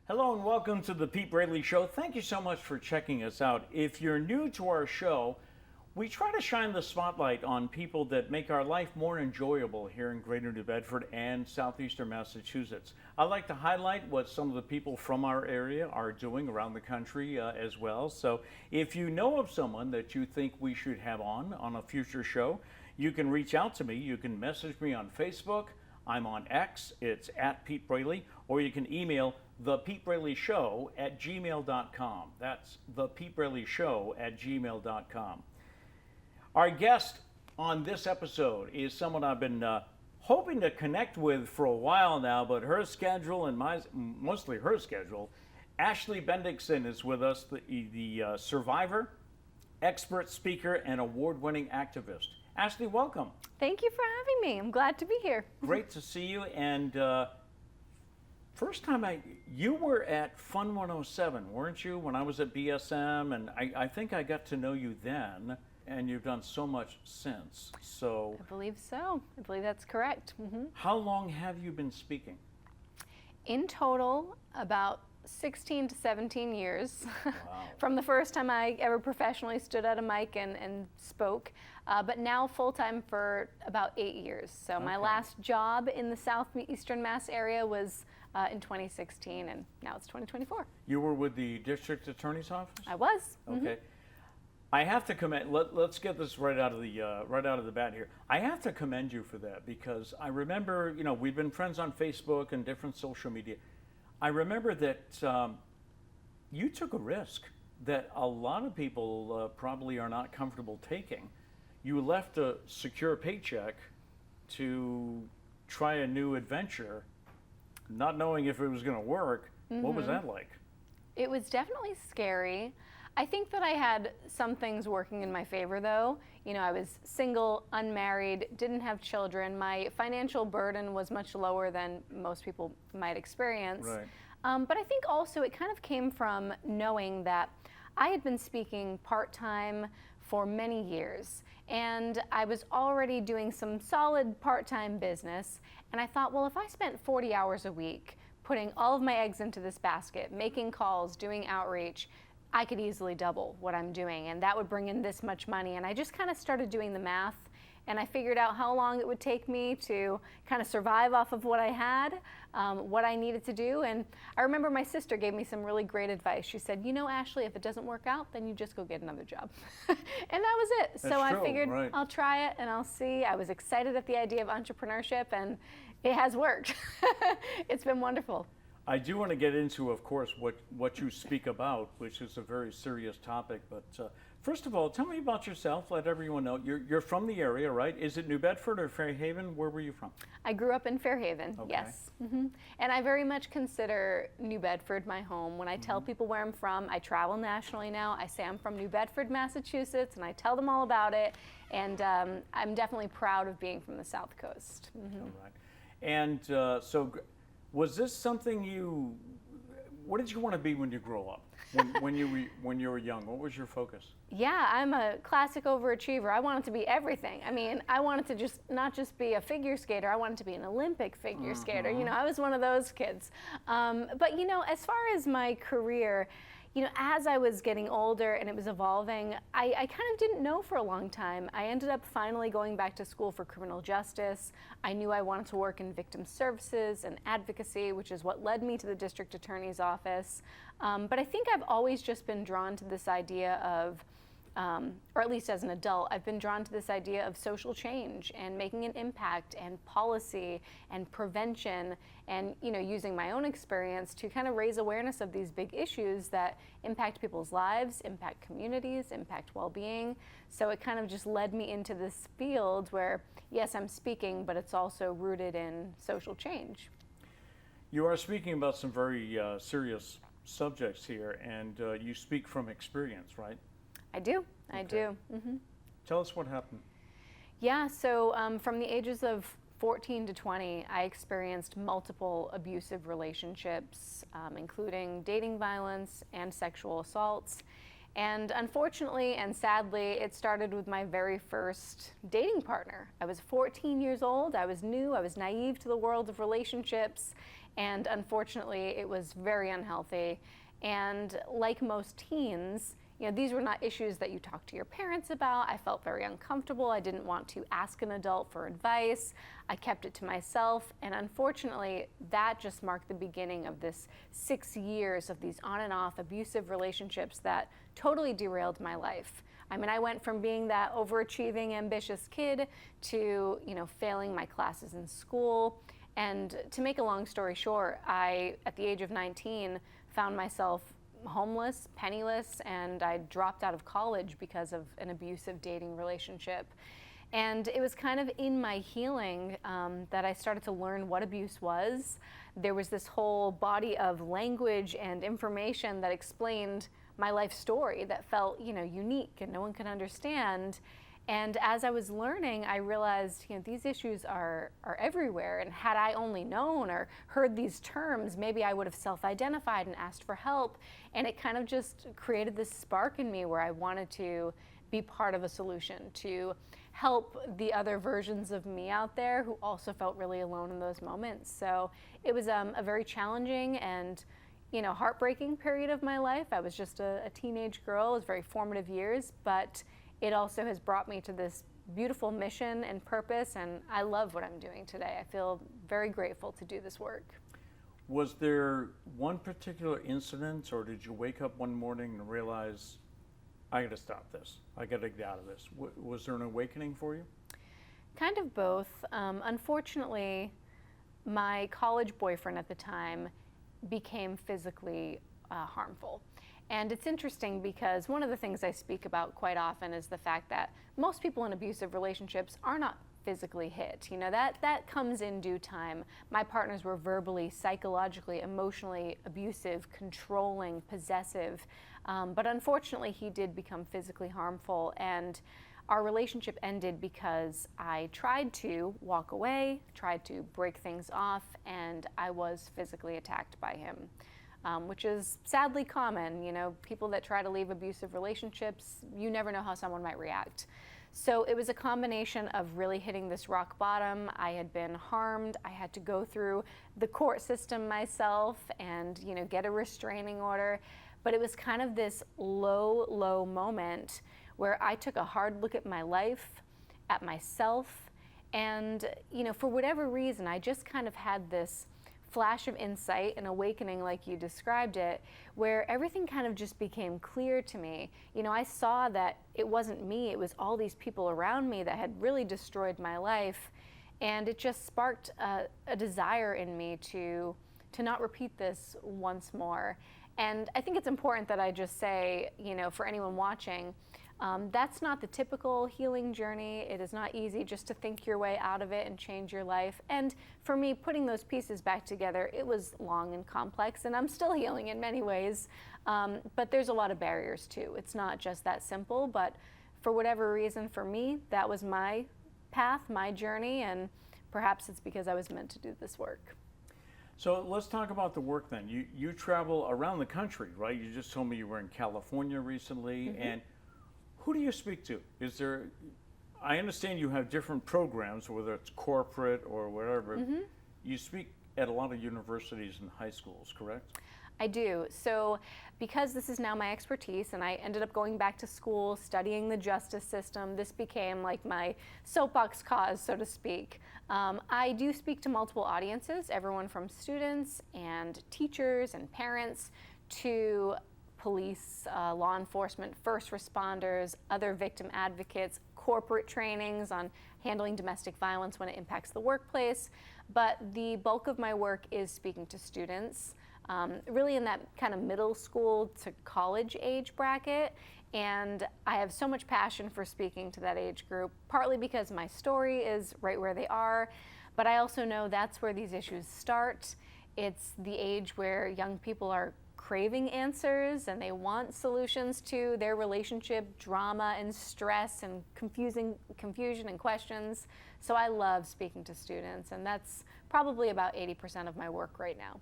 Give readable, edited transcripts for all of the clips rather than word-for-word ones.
Hello and welcome to the Pete Braley Show. Thank you so much for checking us out. If you're new to our show, we try to shine the spotlight on people that make our life more enjoyable here in Greater New Bedford and Southeastern Massachusetts. I like to highlight what some of the people from our area are doing around the country as well. So if you know of someone that you think we should have on a future show, you can reach out to me. You can message me on Facebook. I'm on X, it's at Pete Braley, or you can email thepetebraleyshow@gmail.com. That's thepetebraleyshow@gmail.com. Our guest on this episode is someone I've been hoping to connect with for a while now, but her schedule and mostly her schedule. Ashley Bendiksen is with us, the survivor, expert speaker, and award-winning activist. Ashley, welcome. Thank you for having me. I'm glad to be here. Great to see you. And first time you were at Fun 107, weren't you, when I was at BSM? And I think I got to know you then, and you've done so much since. So I believe so. I believe that's correct. How long have you been speaking? In total, about 16 to 17 years. Wow. From the first time I ever professionally stood at a mic and spoke, but now full-time for about 8 years. So my last job in the southeastern Mass area was in 2016, and now it's 2024. You were with the district attorney's office? I was. Okay. I have to commend. Let's get this right out of the bat here. I have to commend you for that, because I remember, we've been friends on Facebook and different social media. I remember that you took a risk that a lot of people probably are not comfortable taking. You left a secure paycheck to try a new adventure, not knowing if it was going to work. What was that like? It was definitely scary. I think that I had some things working in my favor, though. I was single, unmarried, didn't have children. My financial burden was much lower than most people might experience. Right. But I think also it kind of came from knowing that I had been speaking part-time for many years, and I was already doing some solid part-time business, and I thought, well, if I spent 40 hours a week putting all of my eggs into this basket, making calls, doing outreach, I could easily double what I'm doing, and that would bring in this much money. And I just kind of started doing the math, and I figured out how long it would take me to kind of survive off of what I had, what I needed to do. And I remember my sister gave me some really great advice. She said, Ashley, if it doesn't work out, then you just go get another job. And that was it. That's so I true, figured right. I'll try it and I'll see. I was excited at the idea of entrepreneurship, and it has worked. It's been wonderful. I do want to get into, of course, what you speak about, which is a very serious topic. But first of all, tell me about yourself. Let everyone know. You're from the area, right? Is it New Bedford or Fairhaven? Where were you from? I grew up in Fairhaven, Okay. yes. And I very much consider New Bedford my home. When I tell people where I'm from, I travel nationally now. I say I'm from New Bedford, Massachusetts, and I tell them all about it. And I'm definitely proud of being from the South Coast. All right. And was this something what did you want to be when you grow up? When you were young, what was your focus? Yeah, I'm a classic overachiever. I wanted to be everything. I mean, I wanted to not just be a figure skater, I wanted to be an Olympic figure skater. I was one of those kids. But as far as my career, as I was getting older and it was evolving, I kind of didn't know for a long time. I ended up finally going back to school for criminal justice. I knew I wanted to work in victim services and advocacy, which is what led me to the district attorney's office. But I think I've always just been drawn to this idea of, or at least as an adult, I've been drawn to this idea of social change and making an impact and policy and prevention and, using my own experience to kind of raise awareness of these big issues that impact people's lives, impact communities, impact well-being. So it kind of just led me into this field where, yes, I'm speaking, but it's also rooted in social change. You are speaking about some very serious subjects here, and you speak from experience, right? I do. Okay. I do. Tell us what happened. Yeah, so from the ages of 14 to 20, I experienced multiple abusive relationships, including dating violence and sexual assaults. And unfortunately and sadly, it started with my very first dating partner. I was 14 years old, I was new, I was naive to the world of relationships, And unfortunately, it was very unhealthy. And like most teens, these were not issues that you talk to your parents about. I felt very uncomfortable. I didn't want to ask an adult for advice. I kept it to myself. And unfortunately, that just marked the beginning of this 6 years of these on and off abusive relationships that totally derailed my life. I mean, I went from being that overachieving, ambitious kid to, failing my classes in school. And to make a long story short, I, at the age of 19, found myself homeless, penniless, and I dropped out of college because of an abusive dating relationship. And it was kind of in my healing that I started to learn what abuse was. There was this whole body of language and information that explained my life story that felt, unique and no one could understand. And as I was learning, I realized, these issues are everywhere. And had I only known or heard these terms, maybe I would have self-identified and asked for help. And it kind of just created this spark in me where I wanted to be part of a solution, to help the other versions of me out there who also felt really alone in those moments. So it was a very challenging and heartbreaking period of my life. I was just a teenage girl. It was very formative years, but it also has brought me to this beautiful mission and purpose, and I love what I'm doing today. I feel very grateful to do this work. Was there one particular incident, or did you wake up one morning and realize, I got to stop this, I got to get out of this? Was there an awakening for you? Kind of both. Unfortunately, my college boyfriend at the time became physically harmful. And it's interesting because one of the things I speak about quite often is the fact that most people in abusive relationships are not physically hit. That comes in due time. My partners were verbally, psychologically, emotionally abusive, controlling, possessive. But unfortunately, he did become physically harmful. And our relationship ended because I tried to walk away, tried to break things off, and I was physically attacked by him. Which is sadly common. People that try to leave abusive relationships, you never know how someone might react. So it was a combination of really hitting this rock bottom. I had been harmed. I had to go through the court system myself and, get a restraining order. But it was kind of this low moment where I took a hard look at my life, at myself, and, for whatever reason, I just kind of had this flash of insight, an awakening like you described it, where everything kind of just became clear to me. I saw that it wasn't me, it was all these people around me that had really destroyed my life, and it just sparked a desire in me to not repeat this once more. And I think it's important that I just say, for anyone watching, that's not the typical healing journey. It is not easy just to think your way out of it and change your life. And for me, putting those pieces back together, it was long and complex, and I'm still healing in many ways. But there's a lot of barriers too. It's not just that simple, but for whatever reason, for me, that was my path, my journey, and perhaps it's because I was meant to do this work. So let's talk about the work then. You travel around the country, right? You just told me you were in California recently, and who do you speak to? I understand you have different programs, whether it's corporate or whatever. You speak at a lot of universities and high schools, correct? I do. So because this is now my expertise, and I ended up going back to school, studying the justice system, this became like my soapbox cause, so to speak. I do speak to multiple audiences, everyone from students and teachers and parents to police, law enforcement, first responders, other victim advocates, corporate trainings on handling domestic violence when it impacts the workplace. But the bulk of my work is speaking to students, really in that kind of middle school to college age bracket. And I have so much passion for speaking to that age group, partly because my story is right where they are, but I also know that's where these issues start. It's the age where young people are craving answers and they want solutions to their relationship drama and stress and confusion and questions. So I love speaking to students, and that's probably about 80% of my work right now.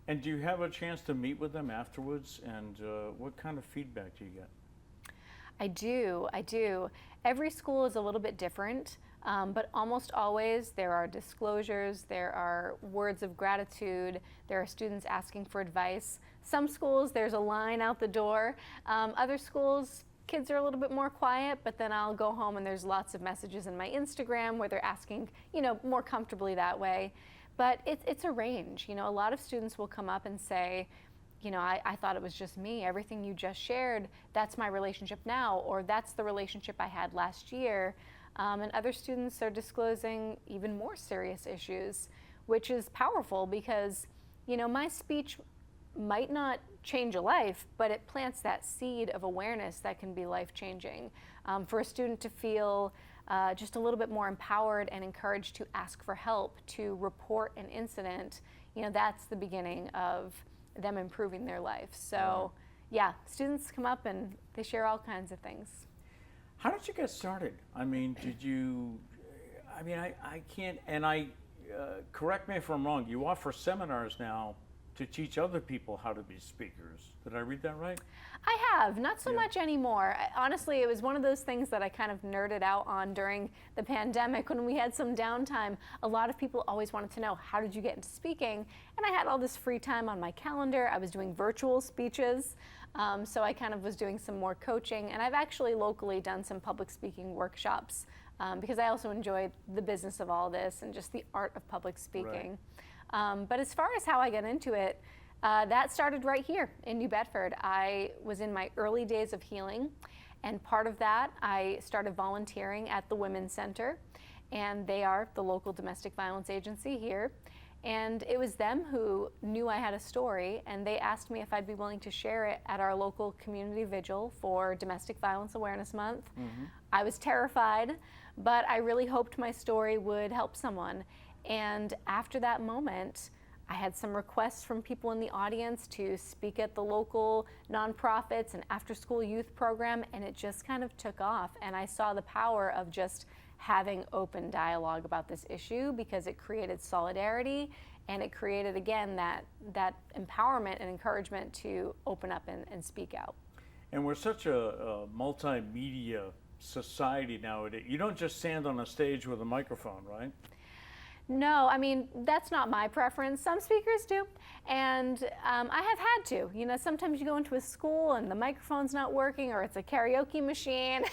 And do you have a chance to meet with them afterwards, and what kind of feedback do you get? I do. Every school is a little bit different. But almost always there are disclosures, there are words of gratitude, there are students asking for advice. Some schools, there's a line out the door. Other schools, kids are a little bit more quiet, but then I'll go home and there's lots of messages in my Instagram where they're asking, more comfortably that way. But it's a range. A lot of students will come up and say, I thought it was just me. Everything you just shared, that's my relationship now, or that's the relationship I had last year. And other students are disclosing even more serious issues, which is powerful because, my speech might not change a life, but it plants that seed of awareness that can be life-changing. For a student to feel just a little bit more empowered and encouraged to ask for help, to report an incident, that's the beginning of them improving their life. So, yeah, students come up and they share all kinds of things. How did you get started? I can't, and correct me if I'm wrong, you offer seminars now to teach other people how to be speakers. Did I read that right? I have, not so much anymore. Honestly, it was one of those things that I kind of nerded out on during the pandemic when we had some downtime. A lot of people always wanted to know, how did you get into speaking? And I had all this free time on my calendar. I was doing virtual speeches. So I kind of was doing some more coaching, and I've actually locally done some public speaking workshops because I also enjoy the business of all this and just the art of public speaking. Right. But as far as how I got into it, that started right here in New Bedford. I was in my early days of healing, and part of that, I started volunteering at the Women's Center, and they are the local domestic violence agency here. And it was them who knew I had a story, and they asked me if I'd be willing to share it at our local community vigil for Domestic Violence Awareness Month. Mm-hmm. I was terrified, but I really hoped my story would help someone. And after that moment, I had some requests from people in the audience to speak at the local nonprofits and after-school youth program, and it just kind of took off. And I saw the power of just having open dialogue about this issue because it created solidarity and it created, again, that empowerment and encouragement to open up and speak out. And we're such a multimedia society nowadays. You don't just stand on a stage with a microphone, right? No, that's not my preference. Some speakers do, and I have had to. Sometimes you go into a school and the microphone's not working, or it's a karaoke machine.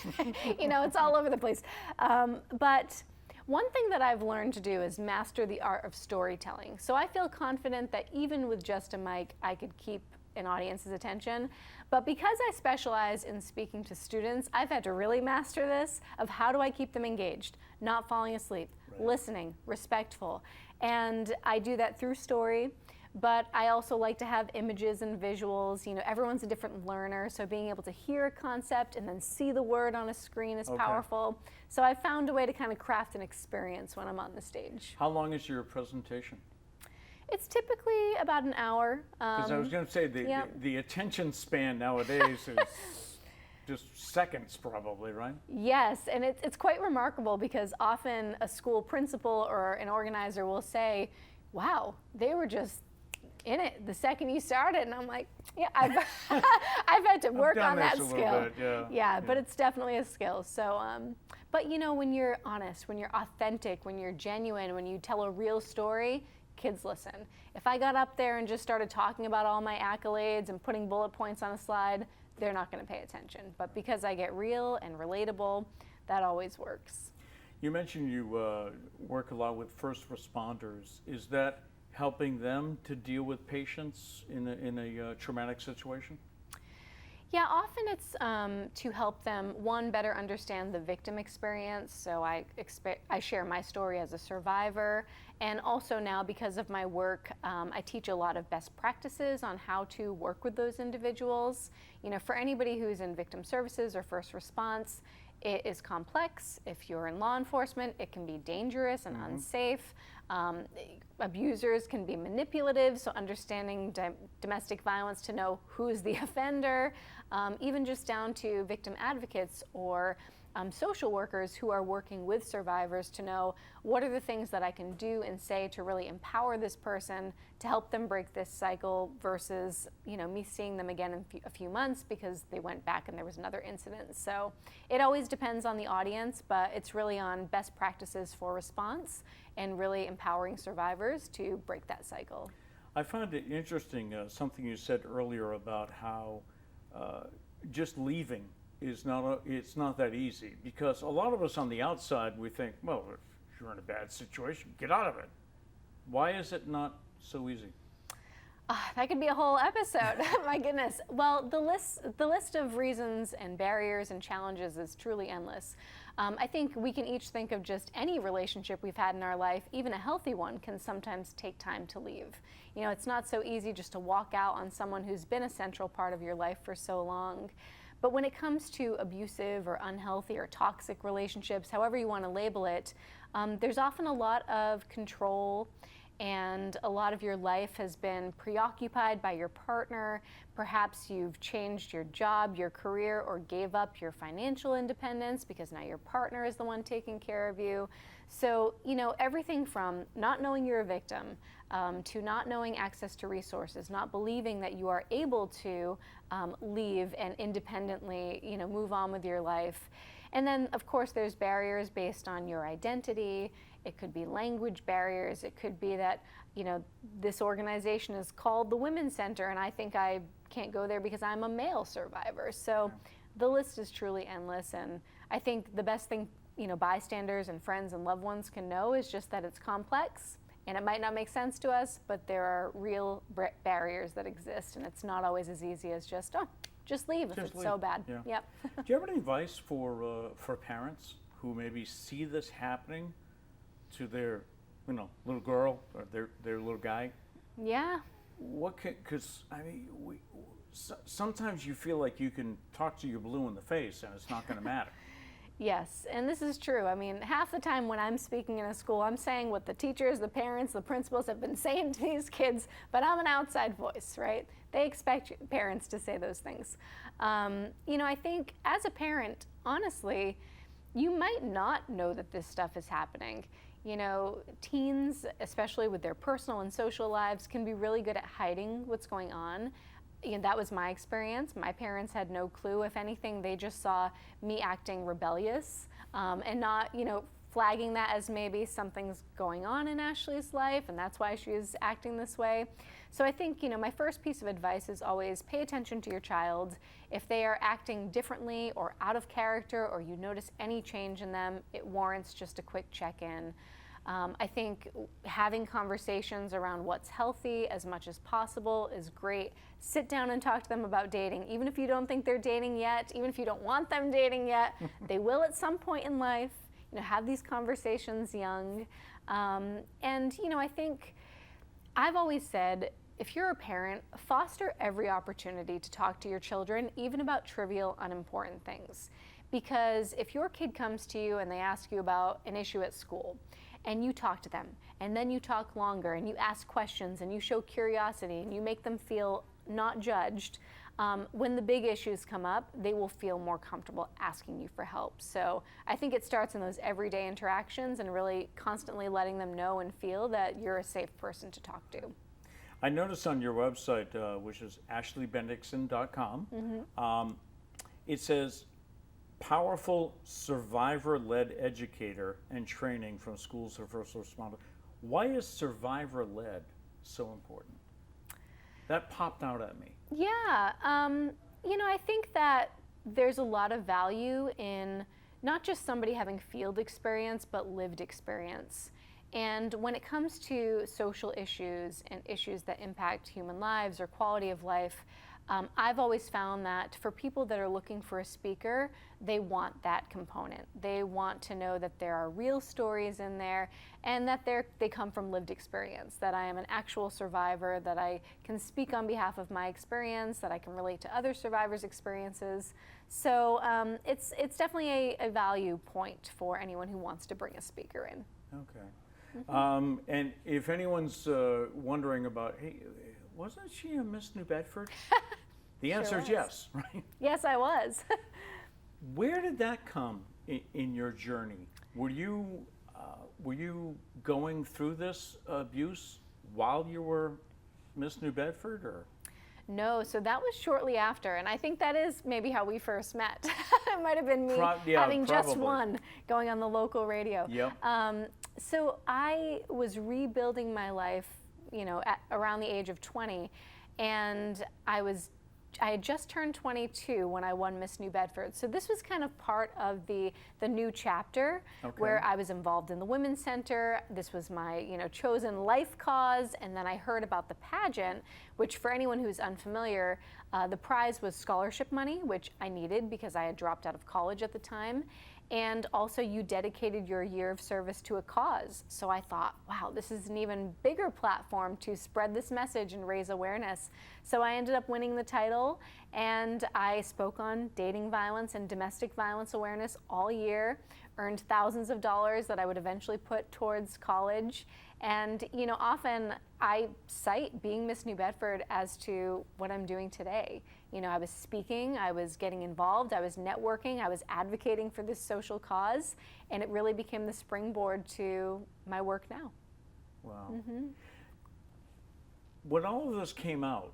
It's all over the place. But one thing that I've learned to do is master the art of storytelling. So I feel confident that even with just a mic, I could keep an audience's attention. But because I specialize in speaking to students, I've had to really master this of how do I keep them engaged, not falling asleep, listening, respectful. And I do that through story, but I also like to have images and visuals. Everyone's a different learner, so being able to hear a concept and then see the word on a screen is powerful. So I found a way to kind of craft an experience when I'm on the stage. How long is your presentation? It's typically about an hour. Because I was going to say, the attention span nowadays is just seconds probably, right? Yes, and it's quite remarkable because often a school principal or an organizer will say, wow, they were just in it the second you started. And I'm like, yeah, I've had to work on that skill. Yeah, but it's definitely a skill. So, but when you're honest, when you're authentic, when you're genuine, when you tell a real story, kids listen. If I got up there and just started talking about all my accolades and putting bullet points on a slide, they're not going to pay attention. But because I get real and relatable, that always works. You mentioned you work a lot with first responders. Is that helping them to deal with patients in a traumatic situation? Yeah, often it's to help them, one, better understand the victim experience. So I share my story as a survivor. And also now, because of my work, I teach a lot of best practices on how to work with those individuals. For anybody who's in victim services or first response, it is complex. If you're in law enforcement, it can be dangerous and unsafe. Abusers can be manipulative, so understanding domestic violence to know who's the offender, even just down to victim advocates or social workers who are working with survivors to know what are the things that I can do and say to really empower this person to help them break this cycle versus, me seeing them again in a few months because they went back and there was another incident. So it always depends on the audience, but it's really on best practices for response and really empowering survivors to break that cycle. I find it interesting, something you said earlier about how just leaving is it's not that easy, because a lot of us on the outside, we think, well, if you're in a bad situation, get out of it. Why is it not so easy? That could be a whole episode. My goodness. Well, the list of reasons and barriers and challenges is truly endless. I think we can each think of just any relationship we've had in our life, even a healthy one, can sometimes take time to leave. It's not so easy just to walk out on someone who's been a central part of your life for so long. But when it comes to abusive or unhealthy or toxic relationships, however you want to label it, there's often a lot of control, and a lot of your life has been preoccupied by your partner. Perhaps you've changed your job, your career, or gave up your financial independence because now your partner is the one taking care of you. So, everything from not knowing you're a victim, to not knowing access to resources, not believing that you are able to leave and independently, move on with your life. And then, of course, there's barriers based on your identity. It could be language barriers. It could be that, this organization is called the Women's Center, and I think I can't go there because I'm a male survivor. So the list is truly endless, and I think the best thing, bystanders and friends and loved ones can know is just that it's complex, and it might not make sense to us, but there are real barriers that exist, and it's not always as easy as just leave if it's so bad. Yeah. Yep. Do you have any advice for parents who maybe see this happening to their, little girl or their little guy? Yeah. Because sometimes you feel like you can talk to your blue in the face and it's not going to matter. Yes, and this is true. Half the time when I'm speaking in a school, I'm saying what the teachers, the parents, the principals have been saying to these kids, but I'm an outside voice, right? They expect parents to say those things. I think as a parent, honestly, you might not know that this stuff is happening. Teens, especially with their personal and social lives, can be really good at hiding what's going on. That was my experience. My parents had no clue. If anything, they just saw me acting rebellious and not, flagging that as maybe something's going on in Ashley's life and that's why she's acting this way. So I think, my first piece of advice is always pay attention to your child. If they are acting differently or out of character or you notice any change in them, it warrants just a quick check-in. I think having conversations around what's healthy as much as possible is great. Sit down and talk to them about dating. Even if you don't think they're dating yet, even if you don't want them dating yet, they will at some point in life. Have these conversations young. I think I've always said, if you're a parent, foster every opportunity to talk to your children, even about trivial, unimportant things. Because if your kid comes to you and they ask you about an issue at school, and you talk to them, and then you talk longer, and you ask questions, and you show curiosity, and you make them feel not judged, when the big issues come up, they will feel more comfortable asking you for help. So I think it starts in those everyday interactions and really constantly letting them know and feel that you're a safe person to talk to. I noticed on your website, which is ashleybendiksen.com, it says, powerful survivor-led educator and training from schools of first responders. Why is survivor-led so important? That popped out at me. Yeah, I think that there's a lot of value in not just somebody having field experience, but lived experience. And when it comes to social issues and issues that impact human lives or quality of life, I've always found that for people that are looking for a speaker, they want that component. They want to know that there are real stories in there and that they come from lived experience, that I am an actual survivor, that I can speak on behalf of my experience, that I can relate to other survivors' experiences. So it's definitely a value point for anyone who wants to bring a speaker in. Okay. And if anyone's wondering about, hey, wasn't she a Miss New Bedford? The answer is yes, right? Yes, I was. Where did that come in your journey. Were you going through this abuse while you were Miss New Bedford, or? No, so that was shortly after, and I think that is maybe how we first met. It might have been me having just one going on the local radio. Yep. So I was rebuilding my life, at around the age of 20, and I had just turned 22 when I won Miss New Bedford. So this was kind of part of the new chapter, where I was involved in the Women's Center. This was my chosen life cause. And then I heard about the pageant, which for anyone who's unfamiliar, the prize was scholarship money, which I needed because I had dropped out of college at the time. And also you dedicated your year of service to a cause. So I thought, wow, this is an even bigger platform to spread this message and raise awareness. So I ended up winning the title, and I spoke on dating violence and domestic violence awareness all year, earned thousands of dollars that I would eventually put towards college. And often I cite being Miss New Bedford as to what I'm doing today. I was speaking, I was getting involved, I was networking, I was advocating for this social cause, and it really became the springboard to my work now. Wow. Mm-hmm. When all of this came out,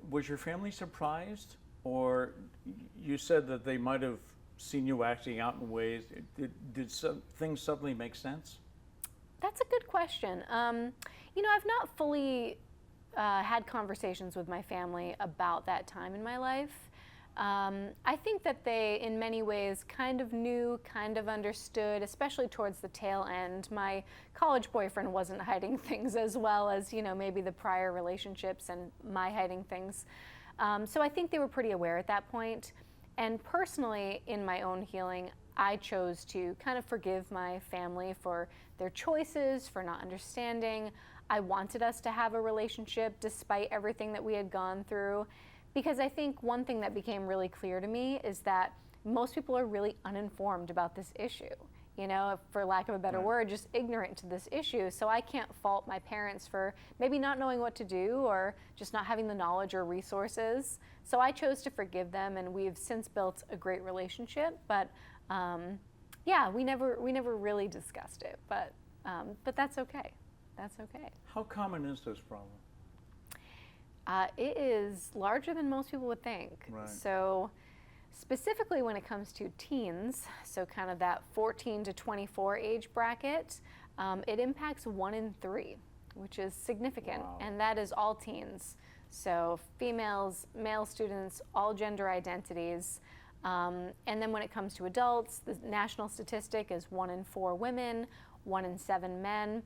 was your family surprised? Or you said that they might have seen you acting out in ways, did some things suddenly make sense? That's a good question. I've not fully had conversations with my family about that time in my life. I think that they, in many ways, kind of knew, kind of understood, especially towards the tail end. My college boyfriend wasn't hiding things as well as, maybe the prior relationships and my hiding things. So I think they were pretty aware at that point. And personally, in my own healing, I chose to kind of forgive my family for their choices, for not understanding. I wanted us to have a relationship despite everything that we had gone through, because I think one thing that became really clear to me is that most people are really uninformed about this issue. For lack of a better word, just ignorant to this issue. So I can't fault my parents for maybe not knowing what to do or just not having the knowledge or resources. So I chose to forgive them, and we've since built a great relationship. But we never really discussed it. But that's okay. That's okay. How common is this problem? It is larger than most people would think. Right. So specifically when it comes to teens, so kind of that 14 to 24 age bracket, it impacts 1 in 3, which is significant. Wow. And that is all teens. So females, male students, all gender identities. And then when it comes to adults, the national statistic is 1 in 4 women, 1 in 7 men.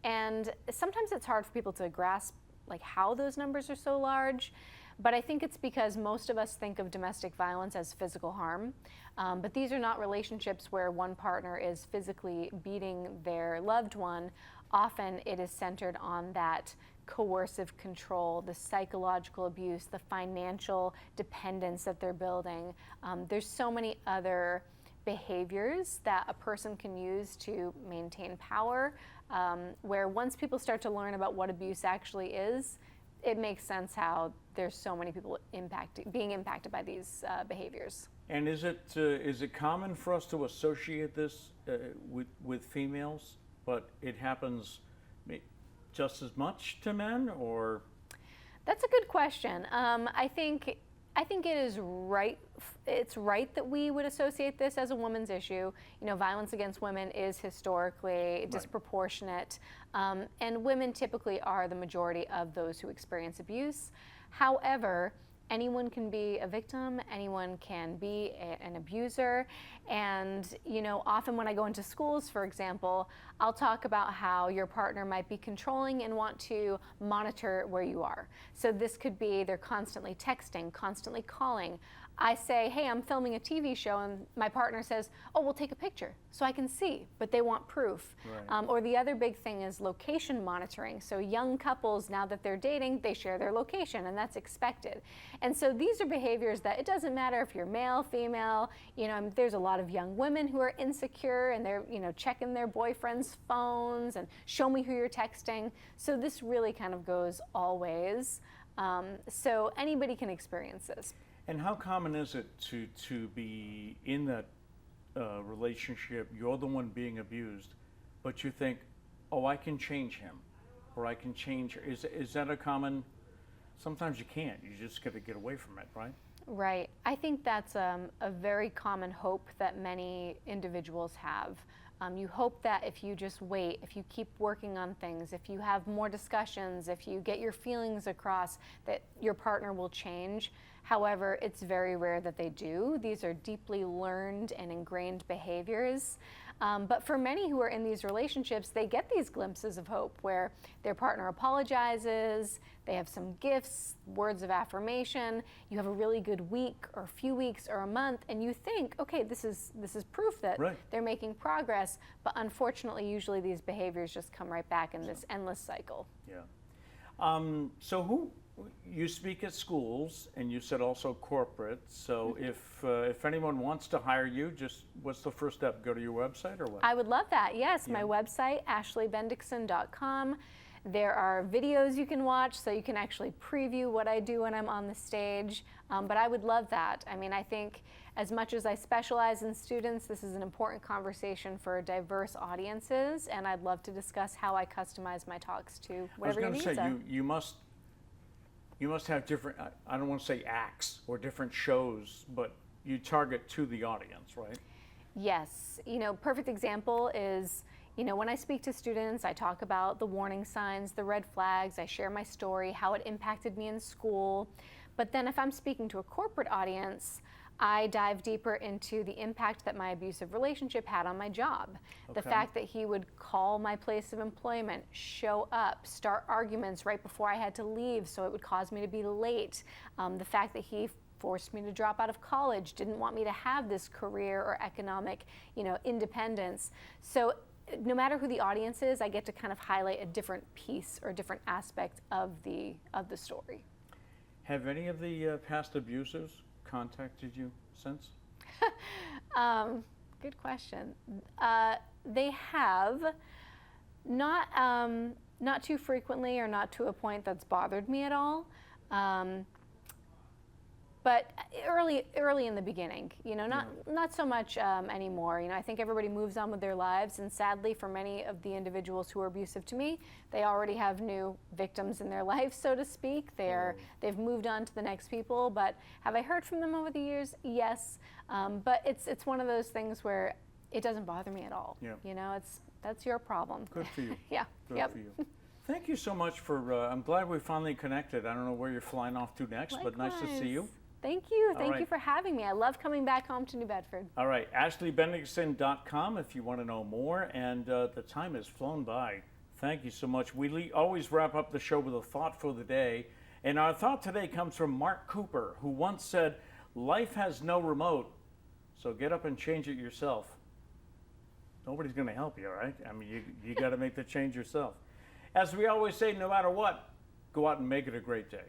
And sometimes it's hard for people to grasp how those numbers are so large, but I think it's because most of us think of domestic violence as physical harm, but these are not relationships where one partner is physically beating their loved one. Often it is centered on that coercive control, the psychological abuse, the financial dependence that they're building. There's so many other behaviors that a person can use to maintain power, where once people start to learn about what abuse actually is, it makes sense how there's so many people being impacted by these behaviors. And is it common for us to associate this with females, but it happens just as much to men, or? That's a good question. I think it is right. It's right that we would associate this as a woman's issue. Violence against women is historically disproportionate, and women typically are the majority of those who experience abuse. However, anyone can be a victim, anyone can be an abuser, and often when I go into schools, for example, I'll talk about how your partner might be controlling and want to monitor where you are. So this could be they're constantly texting, constantly calling. I say, hey, I'm filming a TV show, and my partner says, oh, we'll take a picture so I can see, but they want proof. Right. Or the other big thing is location monitoring. So young couples, now that they're dating, they share their location, and that's expected. And so these are behaviors that it doesn't matter if you're male, female, there's a lot of young women who are insecure, and they're, checking their boyfriend's phones and show me who you're texting. So this really kind of goes all ways. So anybody can experience this. And how common is it to be in that relationship, you're the one being abused, but you think, oh, I can change him, or I can change her. Is that a common? Sometimes you can't. You just got to get away from it, right? Right. I think that's a very common hope that many individuals have. You hope that if you just wait, if you keep working on things, if you have more discussions, if you get your feelings across, that your partner will change. However, it's very rare that they do. These are deeply learned and ingrained behaviors. But for many who are in these relationships, they get these glimpses of hope where their partner apologizes, they have some gifts, words of affirmation, you have a really good week or a few weeks or a month, and you think, okay, this is proof that Right. they're making progress. But unfortunately, usually these behaviors just come right back in this endless cycle. Yeah. So you speak at schools, and you said also corporate. So if anyone wants to hire you, just what's the first step? Go to your website or what? I would love that. Yes, Yeah. my website, ashleybendiksen.com. There are videos you can watch, so you can actually preview what I do when I'm on the stage. But I would love that. I mean, I think as much as I specialize in students, this is an important conversation for diverse audiences, and I'd love to discuss how I customize my talks to whatever your I was needs going to are. say, you must have different, I don't want to say acts or different shows, but you target to the audience, right? Yes. Perfect example is, when I speak to students, I talk about the warning signs, the red flags, I share my story, how it impacted me in school. But then if I'm speaking to a corporate audience, I dive deeper into the impact that my abusive relationship had on my job. The Okay. fact that he would call my place of employment, show up, start arguments right before I had to leave, so it would cause me to be late. The fact that he forced me to drop out of college, didn't want me to have this career or economic, independence. So no matter who the audience is, I get to kind of highlight a different piece or different aspect of the story. Have any of the past abusers contacted you since? Good question. They have, not too frequently or not to a point that's bothered me at all. But early in the beginning, not so much anymore. I think everybody moves on with their lives, and sadly, for many of the individuals who are abusive to me, they already have new victims in their life, so to speak. They've moved on to the next people. But have I heard from them over the years? Yes. But it's one of those things where it doesn't bother me at all. Yeah. That's your problem. Good for you. Yeah. Good Yep. for you. Thank you so much for, I'm glad we finally connected. I don't know where you're flying off to next, but nice to see you. Thank you. All Thank right. you for having me. I love coming back home to New Bedford. All right, ashleybendiksen.com if you want to know more. And the time has flown by. Thank you so much. We always wrap up the show with a thought for the day. And our thought today comes from Mark Cooper, who once said, "Life has no remote, so get up and change it yourself." Nobody's going to help you, right? I mean, you got to make the change yourself. As we always say, no matter what, go out and make it a great day.